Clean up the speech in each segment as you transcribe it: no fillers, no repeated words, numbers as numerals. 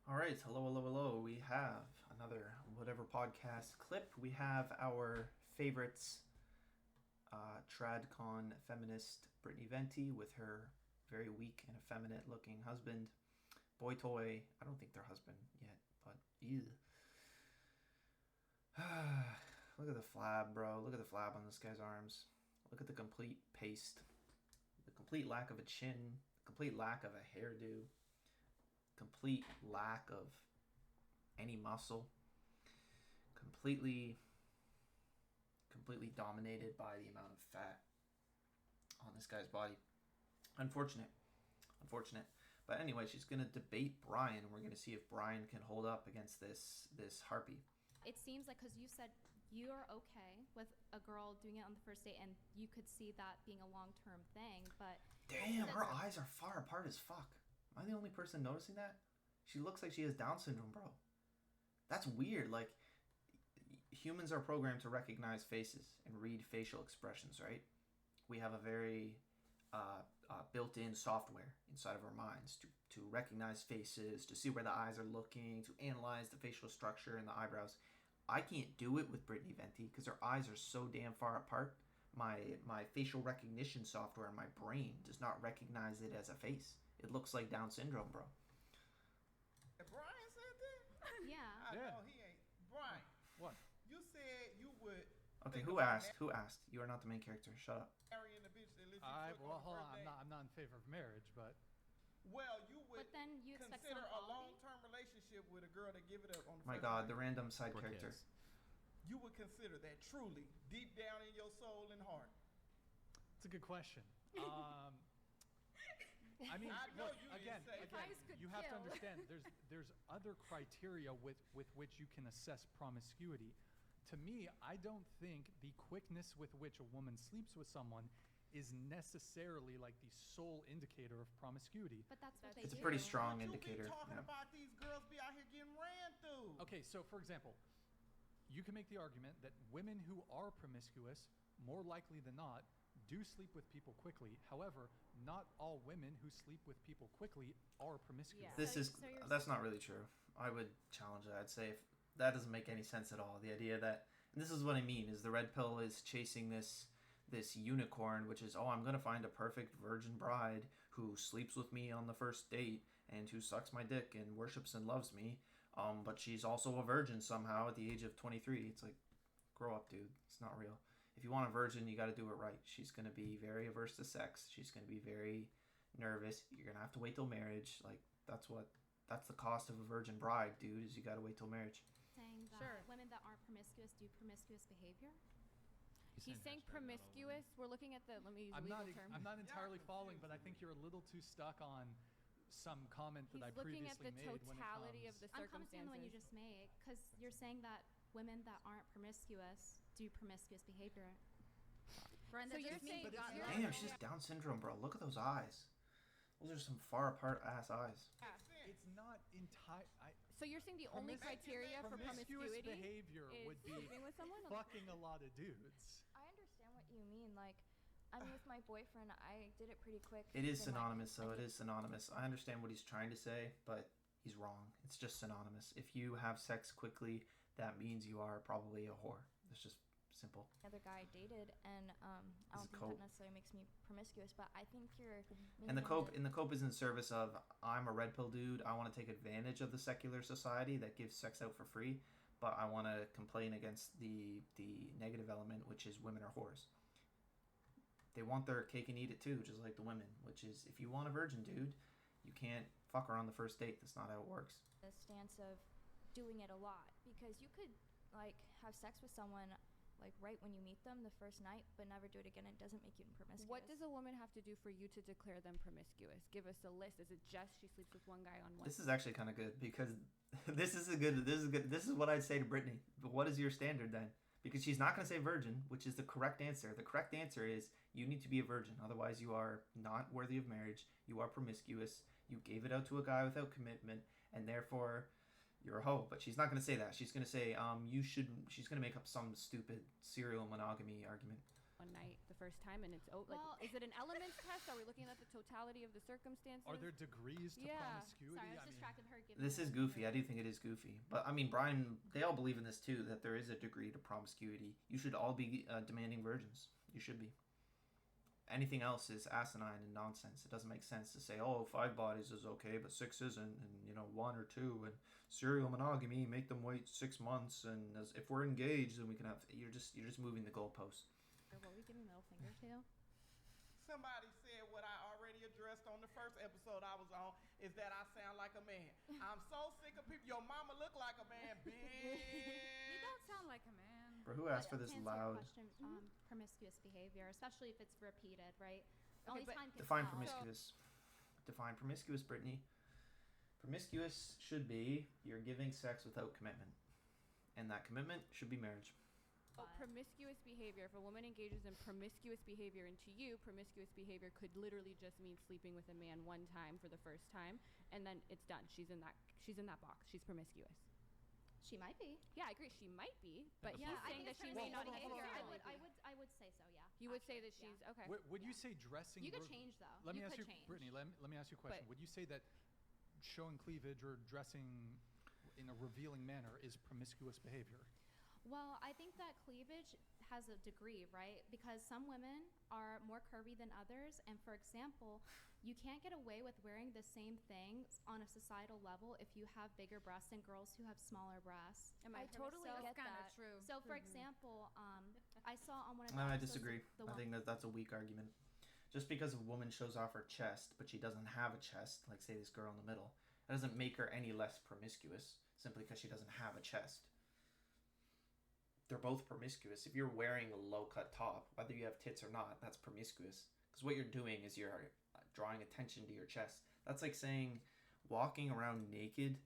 All right, hello, hello, hello. We have another whatever podcast clip. We have our favorites, tradcon feminist Brittany Venti with her very weak and effeminate looking husband, boy toy. I don't think they're husband yet, but ew. Look at the flab, bro. Look at the flab on this guy's arms. Look at the complete paste, the complete lack of a chin, complete lack of a hairdo, complete lack of any muscle, completely dominated by the amount of fat on this guy's body. Unfortunate. But anyway, she's gonna debate Brian, and we're gonna see if Brian can hold up against this harpy. It seems like, because you said you're okay with a girl doing it on the first date, and you could see that being a long-term thing, but damn, her eyes are far apart as fuck. Am I the only person noticing that? She looks like she has Down syndrome, bro. That's weird. Like, humans are programmed to recognize faces and read facial expressions, right? We have a very built-in software inside of our minds to recognize faces, to see where the eyes are looking, to analyze the facial structure and the eyebrows. I can't do it with Brittany Venti because her eyes are so damn far apart. My facial recognition software in my brain does not recognize it as a face. It looks like Down syndrome, bro. Brian said that? yeah. I know he ain't. Brian. What? You said you would. Okay, who asked? Who asked? You are not the main character. Shut up. Marrying the bitch that lives Well, hold on. I'm not in favor of marriage, but. Well, you would But then you expect consider some a quality? long-term relationship with a girl that give it up on the My first God, night. the random side Poor character. kids. You would consider that truly deep down in your soul and heart. It's a good question. I mean, I know look, you again, didn't say Eyes could you have to kill. understand. There's other criteria with which you can assess promiscuity. To me, I don't think the quickness with which a woman sleeps with someone is necessarily like the sole indicator of promiscuity. But that's what they It's a do. pretty strong But you indicator. be talking Yeah. about these girls be out here getting ran through. Okay, so for example, you can make the argument that women who are promiscuous, more likely than not, do sleep with people quickly. However, not all women who sleep with people quickly are promiscuous. Yeah. This So- is so you're that's not really true. I would challenge that. I'd say if that doesn't make any sense at all. The idea that, and this is what I mean, is the red pill is chasing this unicorn, which is, oh, I'm gonna find a perfect virgin bride who sleeps with me on the first date and who sucks my dick and worships and loves me. But she's also a virgin somehow at the age of 23. It's like, grow up, dude. It's not real. If you want a virgin, you got to do it right. She's going to be very averse to sex. She's going to be very nervous. You're going to have to wait till marriage. Like, that's the cost of a virgin bride, dude, is you got to wait till marriage. Saying that Sure. women that aren't promiscuous do promiscuous behavior. He's saying promiscuous. We're looking at the. Let me use a I'm legal not term. I'm not entirely Yeah, following, but I think you're a little too stuck on some comment that He's I looking previously at the made when it totality of comes. the I'm commenting on the one you circumstances. just made, because you're saying that women that aren't promiscuous do promiscuous behavior. Brenda, So you're just saying- means But you it's got not- Damn, she's Down syndrome, bro. Look at those eyes. Those are some far apart ass eyes. It's not entire. So you're saying the only criteria for Promiscuous promiscuity behavior is would be sleeping with someone? fucking a lot of dudes. I understand what you mean. Like, I'm with my boyfriend. I did it pretty quick. It is and, like, synonymous, though. I It think- is synonymous. I understand what he's trying to say, but he's wrong. It's just synonymous. If you have sex quickly, that means you are probably a whore. It's just simple. Another guy I dated, and I It's don't a think cope. that necessarily makes me promiscuous, but I think you're. And the making cope is in service of, I'm a red pill dude. I want to take advantage of the secular society that gives sex out for free, but I want to complain against the negative element, which is women are whores. They want their cake and eat it too, just like the women. Which is, if you want a virgin dude, you can't fuck her on the first date. That's not how it works. the stance of doing it a lot, because you could like have sex with someone like right when you meet them the first night, but never do it again. It doesn't make you promiscuous. What does a woman have to do for you to declare them promiscuous? Give us a list. Is it just she sleeps with one guy on one? This is actually kind of good because this is good. This is what I'd say to Brittany. But what is your standard then? Because she's not going to say virgin, which is the correct answer. The correct answer is you need to be a virgin. Otherwise, you are not worthy of marriage. You are promiscuous. You gave it out to a guy without commitment, and therefore you're a hoe. But she's not going to say that. She's going to say she's going to make up some stupid serial monogamy argument. one night the first time and it's like, Well- is it an elements test? Are we looking at the totality of the circumstances? Are there degrees to Yeah. promiscuity? Sorry, I was I mean, distracted with her giving This her is goofy. I do think it is goofy. But, I mean, Brian, they all believe in this, too, that there is a degree to promiscuity. You should all be demanding virgins. You should be. Anything else is asinine and nonsense. It doesn't make sense to say, oh, 5 bodies is okay, but 6 isn't, and, 1 or 2, and serial monogamy, make them wait 6 months, and if we're engaged, then we can have... You're just moving the goalposts. Or what were we giving middle finger to? Somebody said what I already addressed on the first episode I was on, is that I sound like a man. I'm so sick of people. Your mama look like a man, bitch. You don't sound like a man. Bro, who asked for But this to answer your loud... question, promiscuous behavior, especially if it's repeated, right? Okay, Only but time can Define tell. promiscuous. Define promiscuous, Brittany. Promiscuous should be you're giving sex without commitment. And that commitment should be marriage. Well, promiscuous behavior. If a woman engages in promiscuous behavior, and to you, promiscuous behavior could literally just mean sleeping with a man one time for the first time, and then it's done. She's in that box. She's promiscuous. She might be. Yeah, I agree. She might be, but Yeah, he's I saying think that it's she may not behavior. necessarily I be. would say so. Yeah. You would say that Actually, she's okay. would you say dressing... You could change though. Let me you ask could you, change. Brittany, let me ask you a question. But- Would you say that showing cleavage or dressing in a revealing manner is promiscuous behavior? Well, I think that cleavage has a degree, right? Because some women are more curvy than others. And for example, you can't get away with wearing the same thing on a societal level if you have bigger breasts than girls who have smaller breasts. I totally So- get That's kinda that. true. So, for example, I saw on one of the I episodes disagree. the I one- think that's a weak argument. Just because a woman shows off her chest, but she doesn't have a chest, like say this girl in the middle, that doesn't make her any less promiscuous simply because she doesn't have a chest. They're both promiscuous. If you're wearing a low-cut top, whether you have tits or not, that's promiscuous. Because what you're doing is you're drawing attention to your chest. That's like saying walking around naked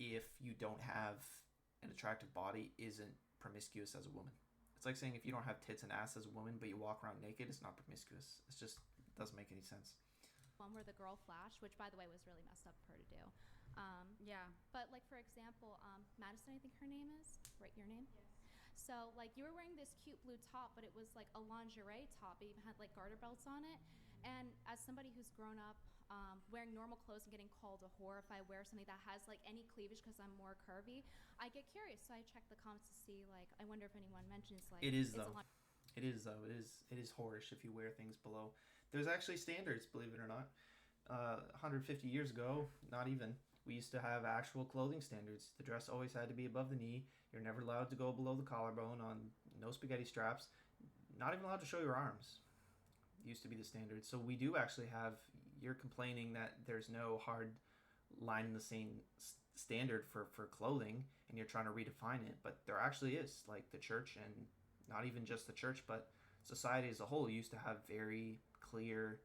if you don't have an attractive body isn't promiscuous as a woman. It's like saying if you don't have tits and ass as a woman, but you walk around naked, it's not promiscuous. It's just, it doesn't make any sense. one where the girl flashed, which by the way was really messed up for her to do. Yeah. But like for example, Madison, I think her name is, right? Your name? Yes. So like you were wearing this cute blue top, but it was like a lingerie top. It even had like garter belts on it. And as somebody who's grown up wearing normal clothes and getting called a whore if I wear something that has like any cleavage because I'm more curvy, I get curious. So I check the comments to see like I wonder if anyone mentions like It is it's a though. It is though. It is whorish if you wear things below. There's actually standards, believe it or not. 150 years ago, not even, we used to have actual clothing standards. The dress always had to be above the knee. You're never allowed to go below the collarbone, on no spaghetti straps. Not even allowed to show your arms. Used to be the standard. So we do actually have, you're complaining that there's no hard line in the same standard for clothing and you're trying to redefine it, but there actually is. Like the church, and not even just the church, but society as a whole used to have very clear,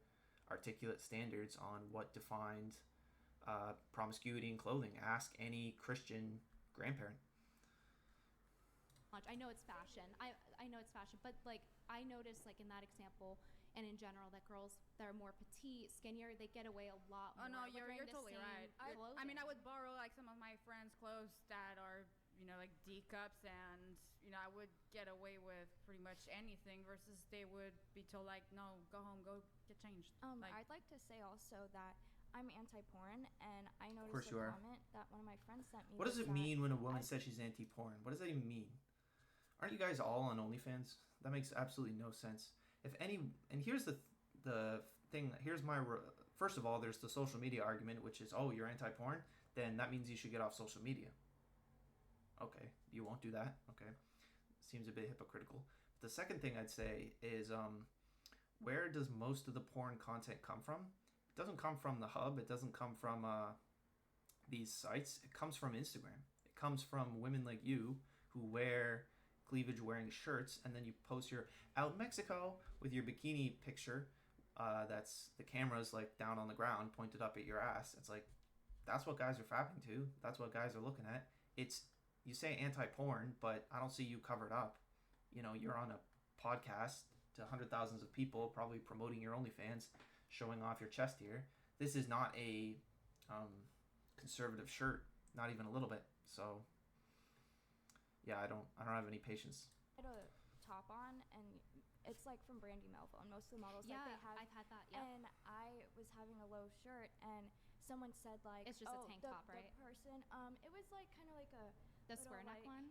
articulate standards on what defined promiscuity in clothing. Ask any Christian grandparent. I know it's fashion. I know it's fashion, but like I noticed like in that example and in general that girls that are more petite, skinnier, they get away a lot more. Oh no, like, you're wearing the totally same right. I mean, I would borrow like some of my friends' clothes that are, like D cups, and I would get away with pretty much anything versus they would be told like, no, go home, go get changed. I'd like to say also that I'm anti-porn, and I course noticed you a are. comment that one of my friends sent me. What does was it that mean when a woman I- says she's anti-porn? What does that even mean? Aren't you guys all on OnlyFans? That makes absolutely no sense. If any, and here's the thing. Here's my first of all, there's the social media argument, which is, oh, you're anti-porn, then that means you should get off social media. Okay, you won't do that. Okay, seems a bit hypocritical. The second thing I'd say is, where does most of the porn content come from? It doesn't come from the hub. It doesn't come from these sites. It comes from Instagram. It comes from women like you who wear cleavage wearing shirts, and then you post your out in Mexico with your bikini picture. That's the camera's like down on the ground, pointed up at your ass. It's like, that's what guys are fapping to. That's what guys are looking at. It's, you say anti-porn, but I don't see you covered up. You're on a podcast to hundred thousands of people, probably promoting your OnlyFans, showing off your chest here. This is not a conservative shirt, not even a little bit. So yeah, I don't have any patience. had a top on, and It's like from Brandy Melville, and most of the models Yeah, that they have. I've had that. Yeah. And I was having a low shirt, and someone said like, It's just a oh, tank the, top, right? The person, it was like kind of like a The little, square neck like, one.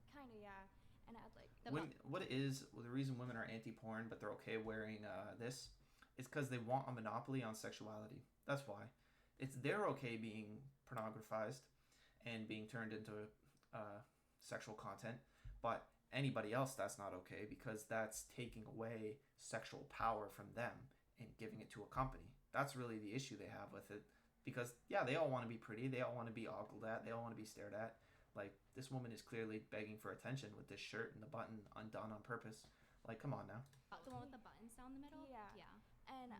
kind of, yeah. And it had like The What it is, the reason women are anti-porn but they're okay wearing this is because they want a monopoly on sexuality. That's why. They're okay being pornographized and being turned into sexual content, but anybody else, that's not okay, because that's taking away sexual power from them and giving it to a company. That's really the issue they have with it, because yeah, they all want to be pretty, they all want to be ogled at, they all want to be stared at. Like, this woman is clearly begging for attention with this shirt and the button undone on purpose. Like, come on now. The one with the buttons down the middle. Yeah. And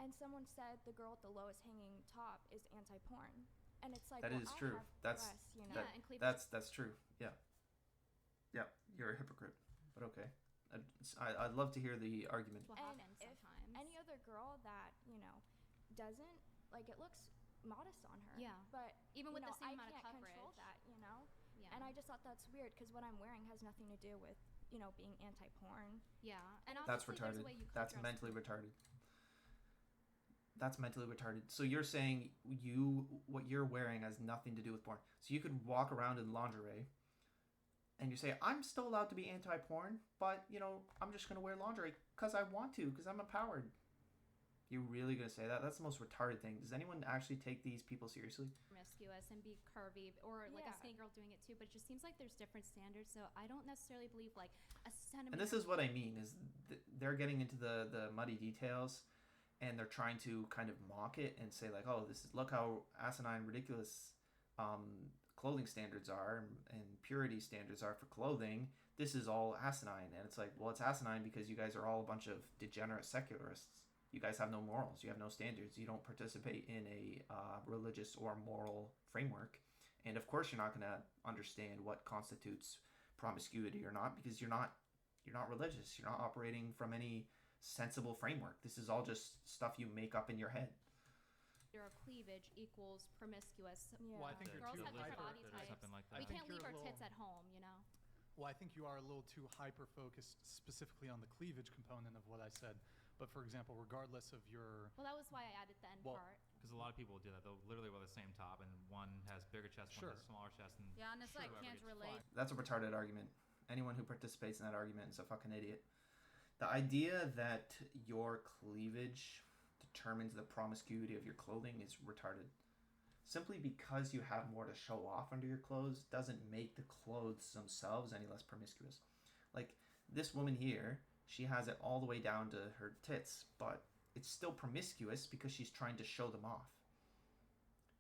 and someone said the girl with the lowest hanging top is anti-porn, and it's like, That well, is I true. have That's breasts, you know. Yeah, and cleavage. that's true. Yeah, you're a hypocrite. But okay, I'd love to hear the argument. That's what And happens if sometimes. any other girl that doesn't, like, it looks modest on her. Yeah. But Even with the same amount of I can't control coverage. that, Yeah. And I just thought that's weird, because what I'm wearing has nothing to do with being anti-porn. Yeah. And That's obviously there's retarded. a way you could That's dress. mentally retarded. That's mentally retarded. So you're saying what you're wearing has nothing to do with porn. So you could walk around in lingerie and you say, I'm still allowed to be anti-porn, but, I'm just going to wear lingerie because I want to, because I'm empowered. You're really going to say that? That's the most retarded thing. Does anyone actually take these people seriously? Promiscuous and be curvy, or like a Yeah. skinny girl doing it too, but it just seems like there's different standards, so I don't necessarily believe like a centimeter. And this is what I mean, is they're getting into the muddy details, and they're trying to kind of mock it and say like, oh, look how asinine, ridiculous clothing standards are and purity standards are for clothing. This is all asinine. And it's like, well, it's asinine because you guys are all a bunch of degenerate secularists. You guys have no morals. You have no standards. You don't participate in a religious or moral framework. And of course, you're not going to understand what constitutes promiscuity or not, because you're not religious. You're not operating from any sensible framework. This is all just stuff you make up in your head. Your cleavage equals promiscuous. Yeah. Well, I think you're Girls too have different hyper. body or types. something like We that. can't you're leave a our little- tits at home, Well, I think you are a little too hyper-focused specifically on the cleavage component of what I said. But for example, regardless of your... Well, that was why I added the end Well, part. Because a lot of people will do that. They'll literally wear the same top, and one has bigger chest, Sure. one has smaller chest, and Yeah, and it's like, whoever can't gets relate. fucked. That's a retarded argument. Anyone who participates in that argument is a fucking idiot. The idea that your cleavage determines the promiscuity of your clothing is retarded. Simply because you have more to show off under your clothes doesn't make the clothes themselves any less promiscuous. Like, this woman here, she has it all the way down to her tits, but it's still promiscuous because she's trying to show them off.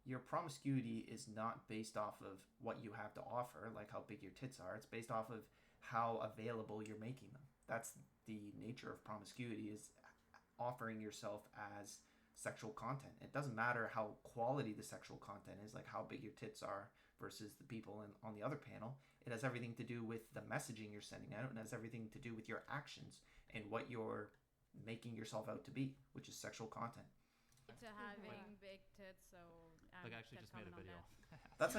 Your promiscuity is not based off of what you have to offer, like how big your tits are. It's based off of how available you're making them. That's the nature of promiscuity, is offering yourself as sexual content. It doesn't matter how quality the sexual content is, like how big your tits are versus the people on the other panel. It has everything to do with the messaging you're sending out, and has everything to do with your actions and what you're making yourself out to be, which is sexual content. To having big tits, so Like, I actually just made a video. That's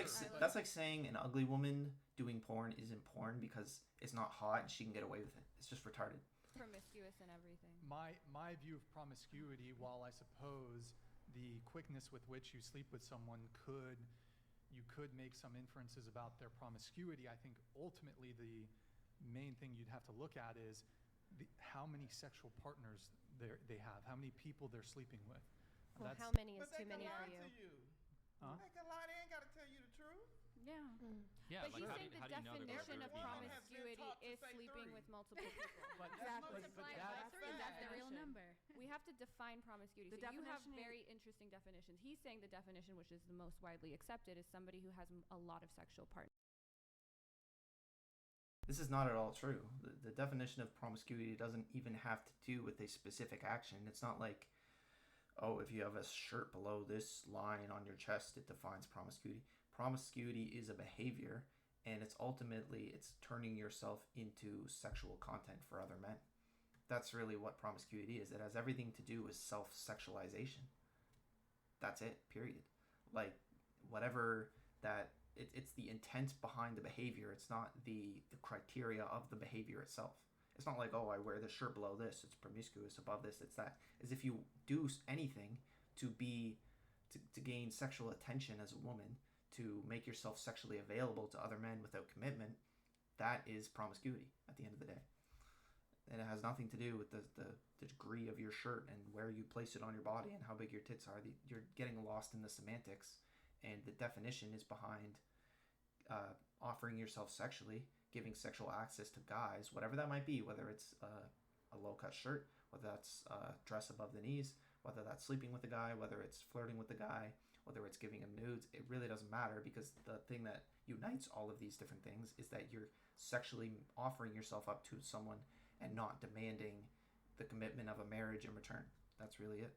like saying an ugly woman doing porn isn't porn because it's not hot and she can get away with it. It's just retarded. promiscuous and everything. My view of promiscuity, while I suppose the quickness with which you sleep with someone you could make some inferences about their promiscuity, I think ultimately the main thing you'd have to look at is how many sexual partners they have, how many people they're sleeping with. Well, That's- how many is But they too can many for lie you? to you. Huh? They can lie. They ain't got to tell you the truth. Yeah. Yeah, But like he's how do saying you, the how do you know they're definition gonna of do it? Woman has been promiscuity taught to is say sleeping 3. with multiple people. But Exactly. Multiplied But by that's 3, that's the real definition. number. We have to define promiscuity. The So you have definition is- very interesting definitions. He's saying the definition, which is the most widely accepted, is somebody who has a lot of sexual partners. This is not at all true. The definition of promiscuity doesn't even have to do with a specific action. It's not like, oh, if you have a shirt below this line on your chest, it defines promiscuity. Promiscuity is a behavior, and it's turning yourself into sexual content for other men. That's really what promiscuity is. It has everything to do with self-sexualization. That's it, period. Like, whatever that... It's the intent behind the behavior. It's not the criteria of the behavior itself. It's not like, oh, I wear this shirt below this, it's promiscuous, above this, it's that. As if you do anything to gain sexual attention as a woman, to make yourself sexually available to other men without commitment, that is promiscuity at the end of the day. And it has nothing to do with the degree of your shirt and where you place it on your body and how big your tits are. You're getting lost in the semantics, and the definition is behind offering yourself sexually, giving sexual access to guys, whatever that might be, whether it's a low-cut shirt, whether that's a dress above the knees, whether that's sleeping with a guy, whether it's flirting with a guy, whether it's giving him nudes. It really doesn't matter, because the thing that unites all of these different things is that you're sexually offering yourself up to someone and not demanding the commitment of a marriage in return. That's really it.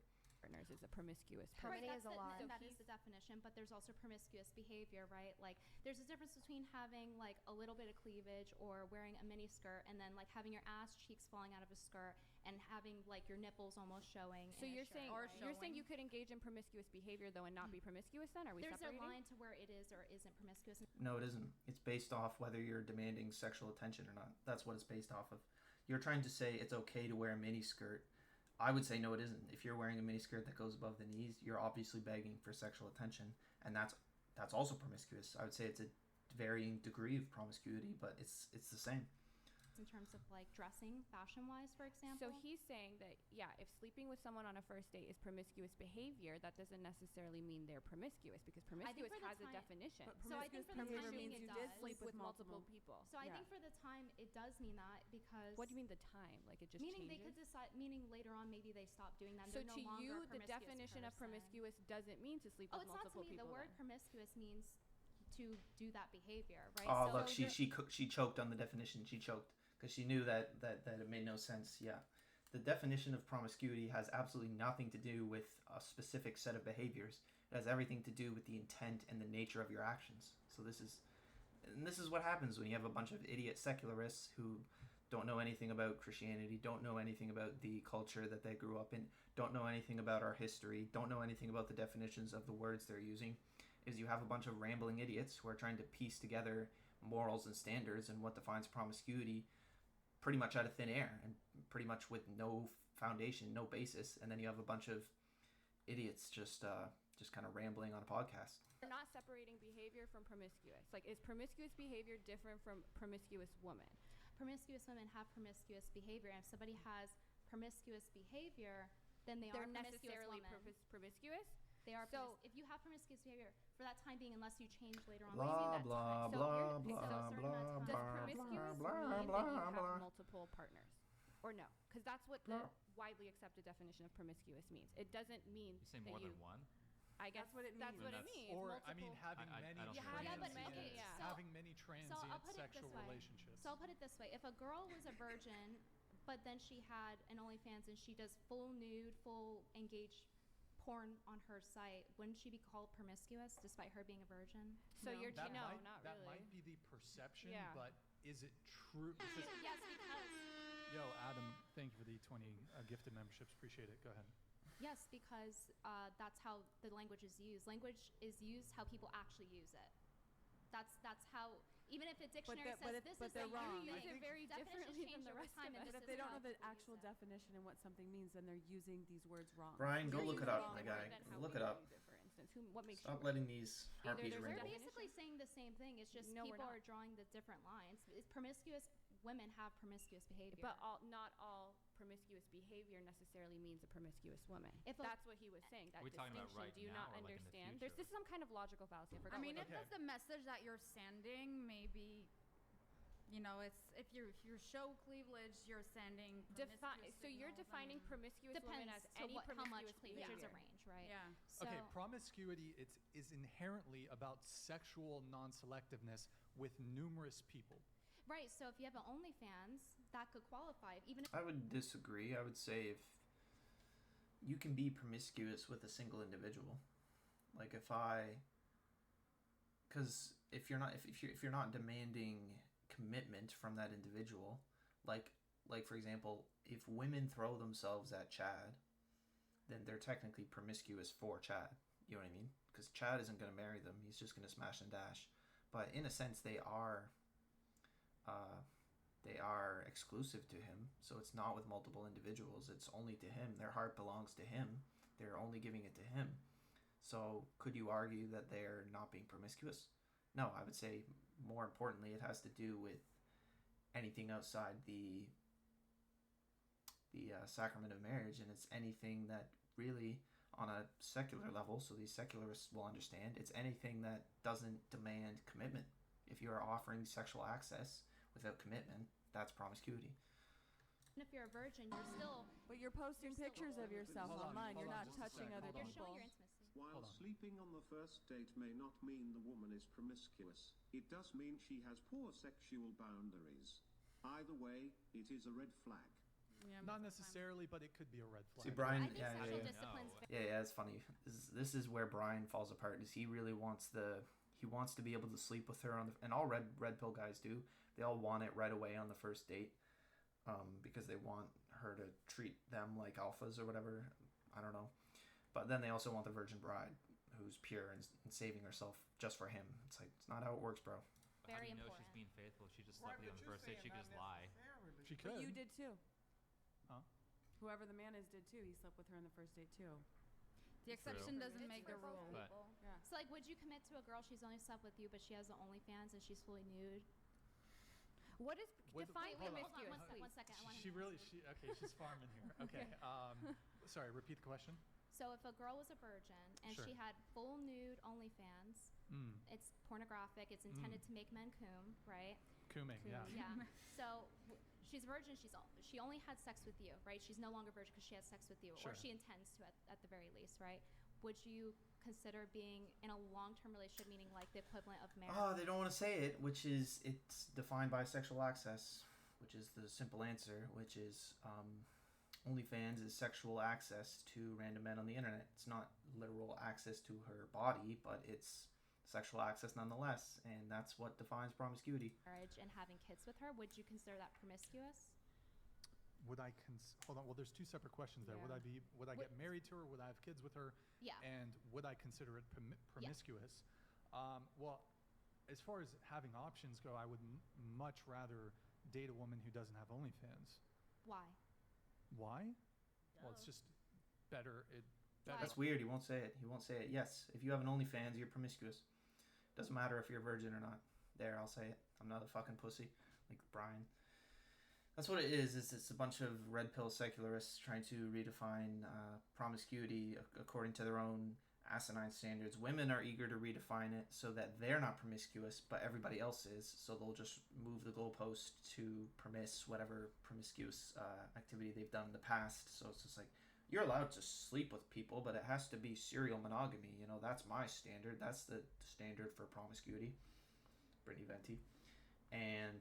Partners is a promiscuous Right, It that's is a lot. that is the definition, but there's also promiscuous behavior, right? Like, there's a difference between having like a little bit of cleavage or wearing a mini skirt, and then like having your ass cheeks falling out of a skirt and having like your nipples almost showing. So in a you're shirt, saying right? you're saying you could engage in promiscuous behavior though and not be promiscuous then? Are we There's separating? a line to where it is or isn't promiscuous. No, it isn't. It's based off whether you're demanding sexual attention or not. That's what it's based off of. You're trying to say it's okay to wear a mini skirt. I would say no, it isn't. If you're wearing a mini skirt that goes above the knees, you're obviously begging for sexual attention, and that's also promiscuous. I would say it's a varying degree of promiscuity, but it's the same. In terms of like dressing, fashion-wise, for example. So he's saying that, yeah, if sleeping with someone on a first date is promiscuous behavior, that doesn't necessarily mean they're promiscuous, because promiscuous for the has a time- definition. But So I think for the promiscuous time behavior being means it you did does. sleep with multiple multiple people. So I Yeah. think for the time it does mean that, because What do you mean the time? Like it just meaning changes? they could decide, meaning later on maybe they stop doing that. And So they're to no longer you, a the promiscuous definition of person. promiscuous doesn't mean to sleep Oh, with it's not to multiple me. The people. word then. promiscuous means to do that behavior, right? Oh, so look, she choked on the definition. She choked because she knew that it made no sense. Yeah. The definition of promiscuity has absolutely nothing to do with a specific set of behaviors. It has everything to do with the intent and the nature of your actions. So this is what happens when you have a bunch of idiot secularists who don't know anything about Christianity, don't know anything about the culture that they grew up in, don't know anything about our history, don't know anything about the definitions of the words they're using. Is you have a bunch of rambling idiots who are trying to piece together morals and standards and what defines promiscuity pretty much out of thin air and pretty much with no foundation, no basis, and then you have a bunch of idiots just kind of rambling on a podcast. We're not separating behavior from promiscuous. Like, is promiscuous behavior different from promiscuous woman? promiscuous women have promiscuous behavior, and if somebody has promiscuous behavior, then they're promiscuous necessarily women. promiscuous? They are. So- If you have promiscuous behavior for that time being, unless you change later on. Blah, maybe blah, that's blah, fine. blah, So blah, certain blah, amount of Does time. promiscuous blah, mean that you blah, have blah. multiple partners? Or no? Because that's what the Blah. widely accepted definition of promiscuous means. It doesn't mean You say that more you, than one? I guess That's what it That's means. what it That's- means. Or, multiple. I mean, having I many don't Yeah, think yeah, but that's okay, it. so- having many I'll transient put it this sexual way. relationships. So I'll put it this way: if a girl was a virgin, but then she had an OnlyFans and she does full nude, full engaged porn on her site, wouldn't she be called promiscuous despite her being a virgin? So No. you're that no, might, not that really. might be the perception, Yeah. but is it true? Because, Yes, because yo, Adam, thank you for the 20 gifted memberships. Appreciate it. Go ahead. yes, because that's how the language is used. Language is used how people actually use it. That's how. Even if a dictionary but says it- this but is they're the wrong. thing, I use it very definitions differently change than the over rest time, of and us. But this if they is don't how know the people use actual it. definition and what something means, then they're using these words wrong. Brian, go You're look it using up, wrong my word guy. than how Look we it up. use it, for instance. What makes Stop you letting these Either harpies there's a They're ramble. basically saying the same thing. It's just No, we're people not. are drawing the different lines. Promiscuous women have promiscuous behavior. But not all promiscuous behavior necessarily means a promiscuous woman. If a- That's what he was saying. That Are we talking about distinction. right Do you now not or, like, in the understand? There's future? this some kind of logical fallacy. I forgot I mean, what if it that's the message that you're sending, maybe, you know, it's if you show cleavage, you're sending promiscuous So you're signals, defining then- promiscuous women depends as to any what, how much promiscuous cleavage is behavior. arranged, right? Yeah. So, Okay, promiscuity is inherently about sexual non-selectiveness with numerous people. right. So if you have an OnlyFans, that could qualify. Even if I would disagree. I would say if you can be promiscuous with a single individual, like because if you're not demanding commitment from that individual, like for example, if women throw themselves at Chad, then they're technically promiscuous for Chad. You know what I mean? Because Chad isn't going to marry them; he's just going to smash and dash. But in a sense, they are they are exclusive to him. So it's not with multiple individuals. It's only to him. Their heart belongs to him. They're only giving it to him. So could you argue that they're not being promiscuous? No, I would say more importantly, it has to do with anything outside the sacrament of marriage, and it's anything that really on a secular level, so these secularists will understand, it's anything that doesn't demand commitment. If you are offering sexual access without commitment, that's promiscuity. And if you're a virgin, you're still But you're posting pictures of yourself Hold on, online. You're hold not on, just a touching sec, other hold on. you're people. showing your intimacy. While Hold on. sleeping on the first date may not mean the woman is promiscuous, it does mean she has poor sexual boundaries. Either way, it is a red flag. Yeah, Not most of the time. necessarily, but it could be a red flag. See, Brian, I think yeah, sexual yeah, discipline's yeah, yeah, it's funny. This is where Brian falls apart. Is he really wants he wants to be able to sleep with her on the, and all red pill guys do. They all want it right away on the first date, because they want her to treat them like alphas or whatever. I don't know, but then they also want the virgin bride who's pure and saving herself just for him. It's like, it's not how it works, bro. But how do Very you know important. she's being faithful? She just Right, slept with you on but the you're first date. saying She could not just lie. necessarily. She But could. you did too. Huh? Whoever the man is did too. He slept with her on the first date too. The exception doesn't It's make for the both rule. But- people. Yeah. So, like, would you commit to a girl she's only slept with you, but she has the OnlyFans and she's fully nude? What is Wait, define hold on. promiscuous? Hold on, one second. I want She him to really, answer. okay, she's farming here. Okay. Sorry, repeat the question. So, if a girl was a virgin and Sure. she had full nude OnlyFans, it's pornographic. It's intended to make men coom, right? Cooming, yeah. Yeah. So she's a virgin. She only had sex with you, right? She's no longer virgin because she had sex with you, Sure. or she intends to at the very least, right? Would you consider being in a long-term relationship, meaning like the equivalent of marriage? Oh, they don't want to say it, which is, it's defined by sexual access, which is the simple answer, which is OnlyFans is sexual access to random men on the internet. It's not literal access to her body, but it's sexual access nonetheless, and that's what defines promiscuity. Marriage and having kids with her, would you consider that promiscuous? Would I hold on? Well, there's two separate questions there. Would I get married to her? Would I have kids with her? Yeah. And would I consider it promiscuous? Well, as far as having options go, I would much rather date a woman who doesn't have OnlyFans. Why? Why? Well, it's just better. That's weird. He won't say it. Yes, if you have an OnlyFans, you're promiscuous. Doesn't matter if you're a virgin or not. There, I'll say it. I'm not a fucking pussy like Brian. That's what it is. It's a bunch of red pill secularists trying to redefine promiscuity according to their own asinine standards. Women are eager to redefine it so that they're not promiscuous, but everybody else is. So they'll just move the goalpost to whatever promiscuous activity they've done in the past. So it's just like, you're allowed to sleep with people, but it has to be serial monogamy. You know, that's my standard. That's the standard for promiscuity. Brittany Venti. And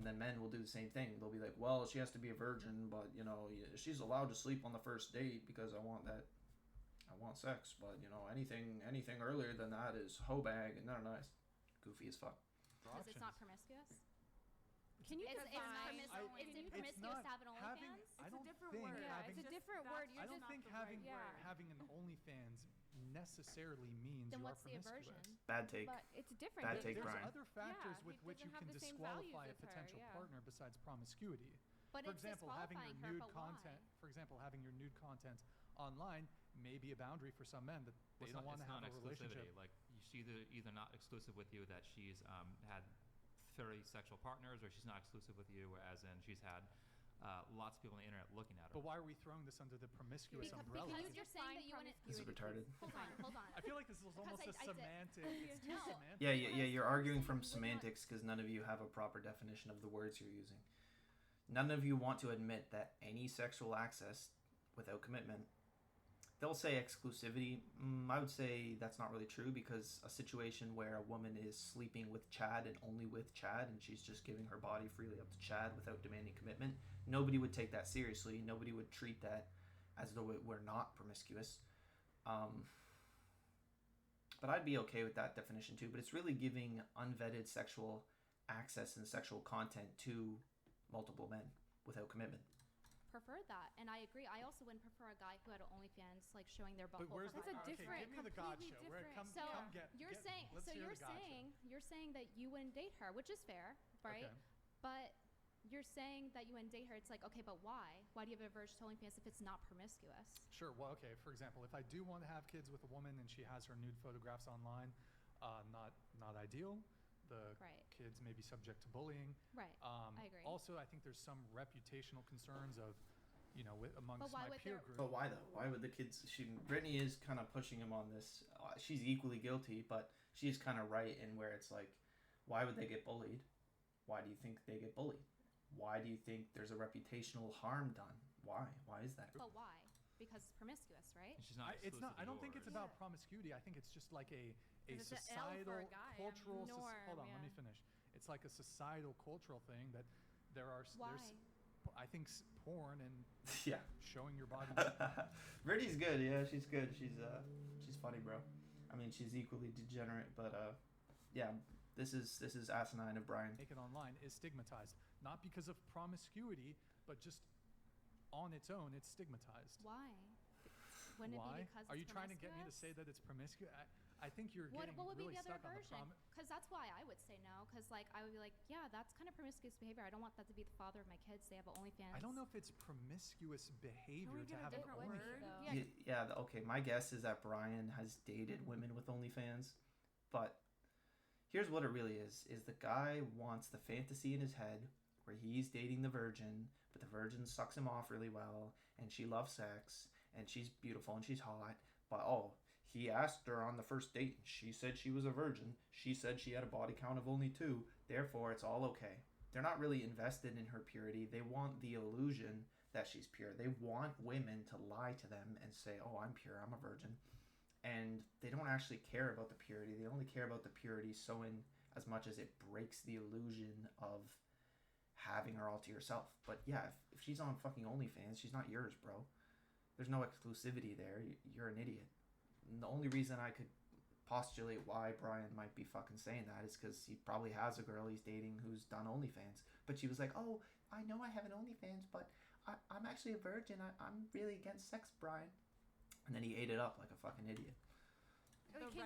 then men will do the same thing. They'll be like, well, she has to be a virgin, but, you know, she's allowed to sleep on the first date because I want sex. But, you know, anything earlier than that is hoe bag, and they're nice. Goofy as fuck. Because it's not promiscuous? Can you It's define? promiscuous to have an OnlyFans? It's a different word. Yeah, it's a different word. I don't think having an OnlyFans necessarily means Then you what's are the promiscuous. aversion? Bad take. But it's different. Bad take, There's Brian. other factors with he which you doesn't can have the same values disqualify a as her, potential yeah. partner besides promiscuity. But For it's example, having your disqualifying her, nude but why? content. For example, having your nude content online may be a boundary for some men that they don't want to have a relationship. Like she's either not exclusive with you, that she's had 30 sexual partners, or she's not exclusive with you, as in she's had lots of people on the internet looking at her. But why are we throwing this under the promiscuous umbrella? Because you're saying that you want to. This is retarded. Hold on. I feel like this is almost a I did. semantic. It's too No. semantic. Yeah, you're arguing from semantics because none of you have a proper definition of the words you're using. None of you want to admit that any sexual access without commitment, they'll say exclusivity. I would say that's not really true, because a situation where a woman is sleeping with Chad and only with Chad, and she's just giving her body freely up to Chad without demanding commitment, nobody would take that seriously. Nobody would treat that as though it were not promiscuous. But I'd be okay with that definition too. But it's really giving unvetted sexual access and sexual content to multiple men without commitment. Prefer that, and I agree. I also wouldn't prefer a guy who had an OnlyFans, like showing their But butthole. where's for That's a fun. different- give me the God completely show. Where different. So come get. you're saying, let's so hear you're the God show. saying, you're saying that you wouldn't date her, which is fair, right? Okay. But you're saying that you wouldn't date her. It's like, okay, but why? Why do you have a aversion to OnlyFans if it's not promiscuous? Sure. Well, okay. For example, if I do want to have kids with a woman and she has her nude photographs online, not ideal. The Right. kids may be subject to bullying. Right. I agree. Also, I think there's some reputational concerns of, amongst why my would peer there- group. But why though? Why would the kids? Brittany is kind of pushing him on this. She's equally guilty, but she's kind of right in where it's like, why would they get bullied? Why do you think they get bullied? Why do you think there's a reputational harm done? Why? Why is that? But why? Because it's promiscuous, right? And she's not It's not. exclusive I don't think it's yours. about promiscuity. I think it's just like a 'Cause it's a L for a societal, guy, cultural. norm, Hold on, let me yeah. finish. It's like a societal, cultural thing that there are. Why? I think porn and Yeah. showing your body. Brittany's good. Yeah, she's good. She's funny, bro. I mean, she's equally degenerate, but yeah. This is asinine of Brian. Naked online is stigmatized, not because of promiscuity, but just on its own, it's stigmatized. Why? Wouldn't Why? it be because Are you it's trying to get me to promiscuous? say that it's promiscuous? I think you're What getting would be really the other stuck on the version? Because that's why I would say no. Because like I would be like, yeah, that's kind of promiscuous behavior. I don't want that to be the father of my kids. They have an OnlyFans. I don't know if it's promiscuous behavior to get a have an different OnlyFans. word? Yeah. Okay, my guess is that Brian has dated women with OnlyFans, but here's what it really is the guy wants the fantasy in his head where he's dating the virgin, but the virgin sucks him off really well, and she loves sex, and she's beautiful, and she's hot, but he asked her on the first date, and she said she was a virgin. She said she had a body count of only 2, therefore it's all okay. They're not really invested in her purity. They want the illusion that she's pure. They want women to lie to them and say, oh, I'm pure, I'm a virgin. And they don't actually care about the purity. They only care about the purity so in as much as it breaks the illusion of having her all to yourself. But yeah, if she's on fucking OnlyFans, she's not yours, bro. There's no exclusivity there. You're an idiot. And the only reason I could postulate why Brian might be fucking saying that is because he probably has a girl he's dating who's done OnlyFans. But she was like, oh, I know I have an OnlyFans, but I'm actually a virgin. I'm really against sex, Brian. And then he ate it up like a fucking idiot. Or can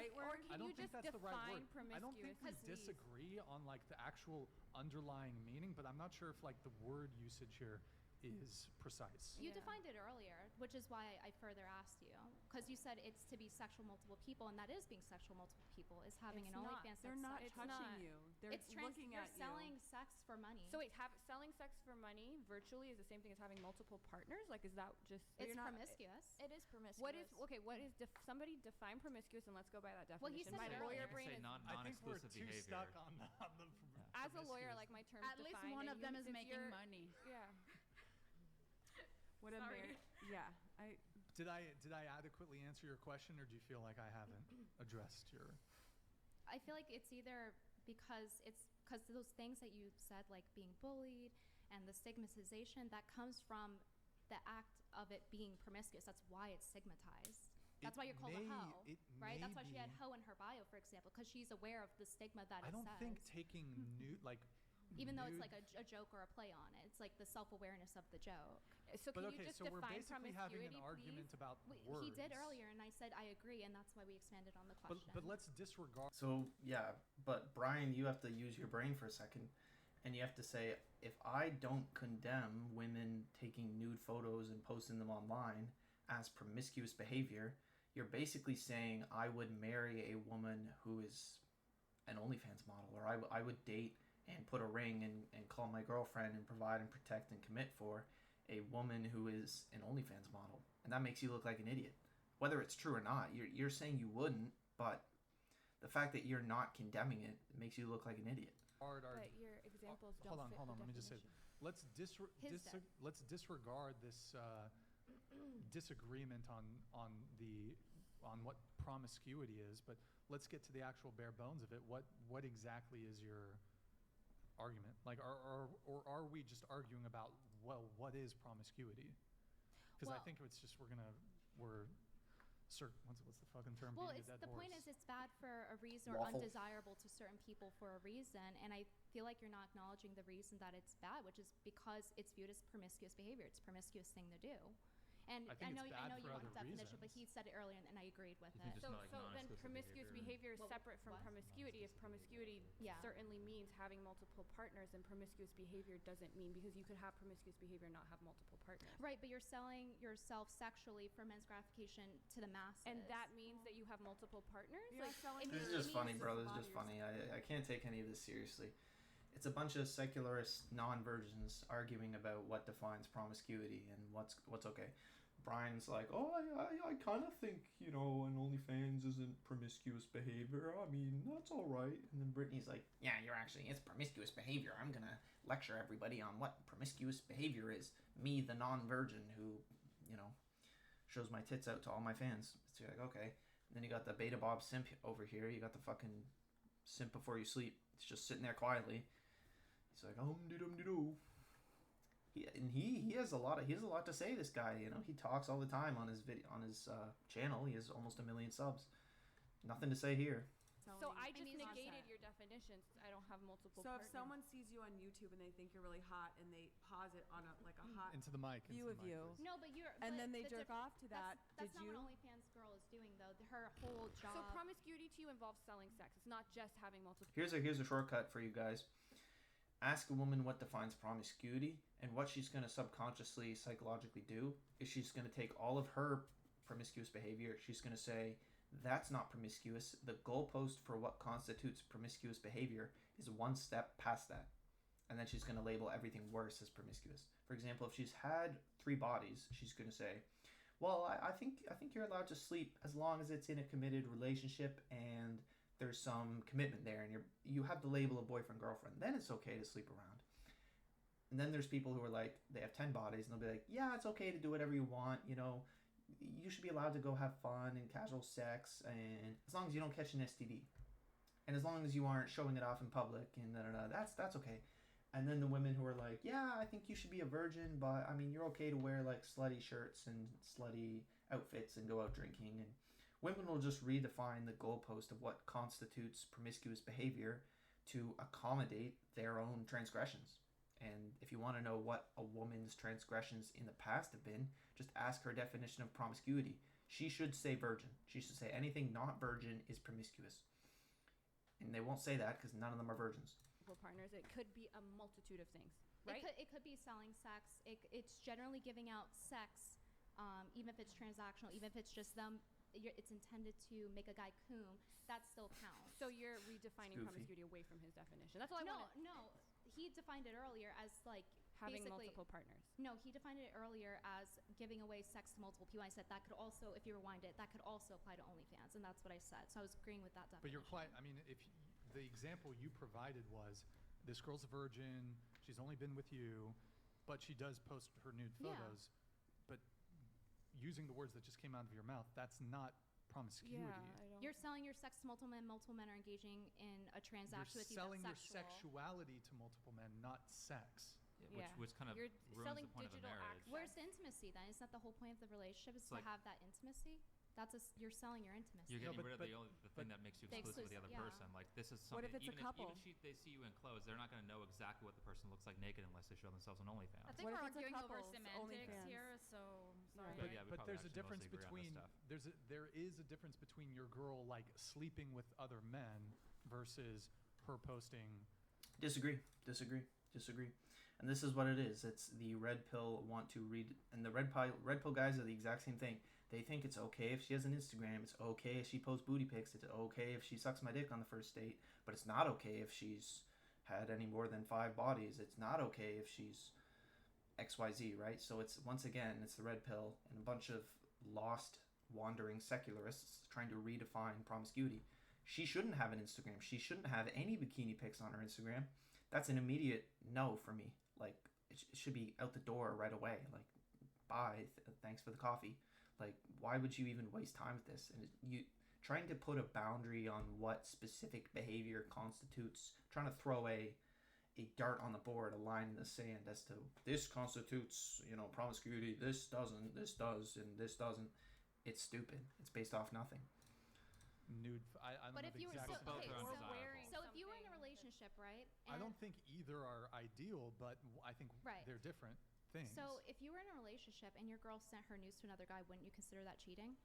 I don't you think just that's the right define word. I don't think we promiscuous? disagree on like the actual underlying meaning, but I'm not sure if like the word usage here is precise. You Yeah. defined it earlier, which is why I further asked you. Because you said it's to be sexual multiple people, and that is being sexual multiple people, is having It's an not. OnlyFans. They're not that's touching not. you. They're It's looking you're at selling you. sex for money. So wait, selling sex for money virtually is the same thing as having multiple partners? Like, is that just? it's you're not- promiscuous. It is promiscuous. What is What is somebody define promiscuous and let's go by that definition. Well, he said My it lawyer earlier. brain Say is. I think we're non-exclusive too behavior. stuck on the As a lawyer, I promiscuous. like my terms At least defined, one and of them you- is if making you're- money. Yeah. What a Sorry. yeah. Did I adequately answer your question, or do you feel like I haven't addressed your? I feel like it's either because those things that you said, like being bullied and the stigmatization, that comes from the act of it being promiscuous. That's why it's stigmatized. That's why you're called a hoe, right? That's why she had hoe in her bio, for example, because she's aware of the stigma that I it don't says. think taking nude like. Even though it's nude- like a joke or a play on it, it's like the self-awareness of the joke. So But can okay, you just so we're define basically having an promiscuity, argument please? about He words. did earlier, and I said I agree, and that's why we expanded on the question. But let's disregard. So yeah, but Brian, you have to use your brain for a second, and you have to say, if I don't condemn women taking nude photos and posting them online as promiscuous behavior, you're basically saying I would marry a woman who is an OnlyFans model, or I would date and put a ring and call my girlfriend and provide and protect and commit for a woman who is an OnlyFans model. And that makes you look like an idiot. Whether it's true or not, you're saying you wouldn't, but the fact that you're not condemning it makes you look like an idiot. But your examples don't Hold on, fit hold on. the Let me just say, definition. let's disregard this disagreement on what promiscuity is, but let's get to the actual bare bones of it. What exactly is your argument? Like, are we just arguing about what is promiscuity? Because I Well- think it's just what's the fucking term? Well, Beating a dead the point horse. is it's bad for a reason or Waffles. undesirable to certain people for a reason, and I feel like you're not acknowledging the reason that it's bad, which is because it's viewed as promiscuous behavior. It's a promiscuous thing to do. And I think know it's I bad know you for want other the definition, but reasons. he said it earlier, and I agreed with You think it. just So, not like so then non-exclusive promiscuous behavior is Well, separate from what? promiscuity. If promiscuity Yeah. certainly means having multiple partners, and promiscuous behavior doesn't mean, because you could have promiscuous behavior and not have multiple partners. Right, but you're selling yourself sexually for men's gratification to the masses. And that means that you have multiple partners? You're Like, not selling it This is means- just it funny, means bro. it's This is the just body funny. I can't take any of this seriously. It's a bunch of secularist non-virgins arguing about what defines promiscuity and what's okay. Brian's like, oh, I kind of think, you know, an OnlyFans isn't promiscuous behavior. I mean, that's all right. And then Brittany's like, yeah, it's promiscuous behavior. I'm going to lecture everybody on what promiscuous behavior is. Me, the non-virgin who, you know, shows my tits out to all my fans. So you're like, okay. And then you got the Beta Bob simp over here. You got the fucking simp before you sleep. He's just sitting there quietly. He's like, dum-de-dum-de-doo. He has a lot to say. This guy, you know, he talks all the time on his channel. He has almost 1 million subs. Nothing to say here. so I just mean, negated concept. your definition since I don't have multiple So if partners. someone sees you on YouTube and they think you're really hot and they pause it on a hot Into the mic. view into of the mic, you, please. No, but you're. and but then they the jerk off to that, That's did not you? what OnlyFans girl is doing, though. Her whole job. So promiscuity to you involves selling sex. It's not just having multiple. Here's a shortcut for you guys. Ask a woman what defines promiscuity, and what she's going to subconsciously, psychologically do is she's going to take all of her promiscuous behavior. She's going to say, that's not promiscuous. The goalpost for what constitutes promiscuous behavior is one step past that. And then she's going to label everything worse as promiscuous. For example, if she's had 3 bodies, she's going to say, well, I think you're allowed to sleep as long as it's in a committed relationship and there's some commitment there, and you have the label of boyfriend, girlfriend. Then it's okay to sleep around. And then there's people who are like, they have 10 bodies, and they'll be like, yeah, it's okay to do whatever you want, you know, you should be allowed to go have fun and casual sex, and as long as you don't catch an STD, and as long as you aren't showing it off in public, and that's okay. And then the women who are like, yeah, I think you should be a virgin, but I mean, you're okay to wear like slutty shirts and slutty outfits and go out drinking. And women will just redefine the goalpost of what constitutes promiscuous behavior to accommodate their own transgressions. And if you want to know what a woman's transgressions in the past have been, just ask her definition of promiscuity. She should say virgin. She should say anything not virgin is promiscuous. And they won't say that because none of them are virgins. Partners, it could be a multitude of things, right? It could be selling sex. It's generally giving out sex, even if it's transactional, even if it's just them. It's intended to make a guy coom. That still counts. So you're redefining Goofy. promiscuity away from his definition. That's all I wanted. No. He defined it earlier as like Having basically, multiple partners. No, he defined it earlier as giving away sex to multiple people. I said that could also, if you rewind it, that could also apply to OnlyFans, and that's what I said. So I was agreeing with that definition. But you're quite, I mean, if the example you provided was, this girl's a virgin, she's only been with you, but she does post her nude Yeah. photos. But using the words that just came out of your mouth, that's not promiscuity. Yeah, I don't. You're selling your sex to multiple men are engaging in a transaction You're with you selling your that's sexual. sexuality to multiple men, not sex. Yeah. Which kind of You're ruins selling the point of a digital marriage. access. Where's the intimacy then? Isn't that the whole point of the relationship is It's to like- have that intimacy? You're selling your intimacy. You're No, getting but- rid of but- the thing that makes you The exclusive with the other yeah. person. Like this is something. What if it's a couple? Even if they see you in clothes, they're not going to know exactly what the person looks like naked unless they show themselves on OnlyFans. I think What we're if it's a arguing over couple's semantics OnlyFans? here, so sorry. But yeah, we But probably there's a actually difference mostly agree on this between stuff. there is a difference between your girl like sleeping with other men versus her posting. Disagree. And this is what it is. It's the red pill want to read, and the red pill guys are the exact same thing. They think it's okay if she has an Instagram. It's okay if she posts booty pics. It's okay if she sucks my dick on the first date. But it's not okay if she's had any more than 5 bodies. It's not okay if she's XYZ, right? So it's, once again, it's the red pill and a bunch of lost, wandering secularists trying to redefine promiscuity. She shouldn't have an Instagram. She shouldn't have any bikini pics on her Instagram. That's an immediate no for me. Like, it should be out the door right away. Like, bye, thanks for the coffee. Like, why would you even waste time with this? And you trying to put a boundary on what specific behavior constitutes, trying to throw a dart on the board, a line in the sand as to this constitutes, you know, promiscuity, this doesn't, this does, and this doesn't. It's stupid. It's based off nothing. Nude. I don't But know if the you were exact. so, okay, Both are so, undesirable. so if you were in a relationship, right? I and- don't think either are ideal, but I think Right. they're different. things. So if you were in a relationship and your girl sent her news to another guy, wouldn't you consider that cheating?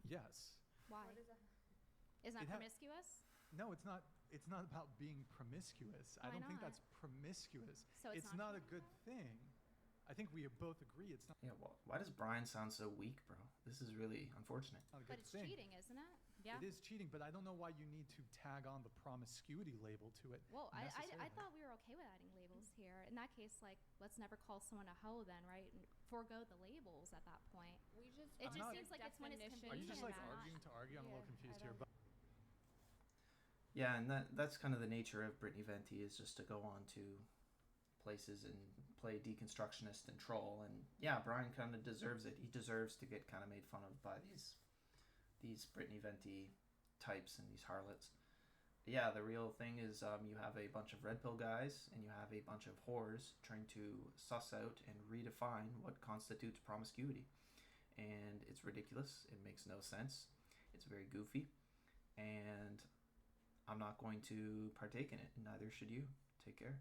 Yes. Why? What is that? Isn't that It ha- promiscuous? No, it's not. It's not about being promiscuous. I Why don't think not? that's promiscuous. So it's not a cheating good thing. I think we both agree it's not Yeah, well, why does Brian sound so weak, bro? This is really unfortunate. a But good it's thing. cheating, isn't it? Yeah. It is cheating, but I don't know why you need to tag on the promiscuity label to it. Well, I necessarily. thought we were okay with adding labels here. In that case, like, let's never call someone a hoe then, right? And forego the labels at that point. We just It I'm just not- seems like it's when it's definition Are you convenient just and like not- arguing to argue? I'm a little Yeah, confused I here. don't- But Yeah, and that's kind of the nature of Brittany Venti, is just to go on to places and play deconstructionist and troll. And yeah, Brian kind of deserves it. He deserves to get kind of made fun of by these Brittany Venti types and these harlots. But yeah, the real thing is you have a bunch of red pill guys and you have a bunch of whores trying to suss out and redefine what constitutes promiscuity. And it's ridiculous. It makes no sense. It's very goofy. And I'm not going to partake in it, and neither should you. Take care.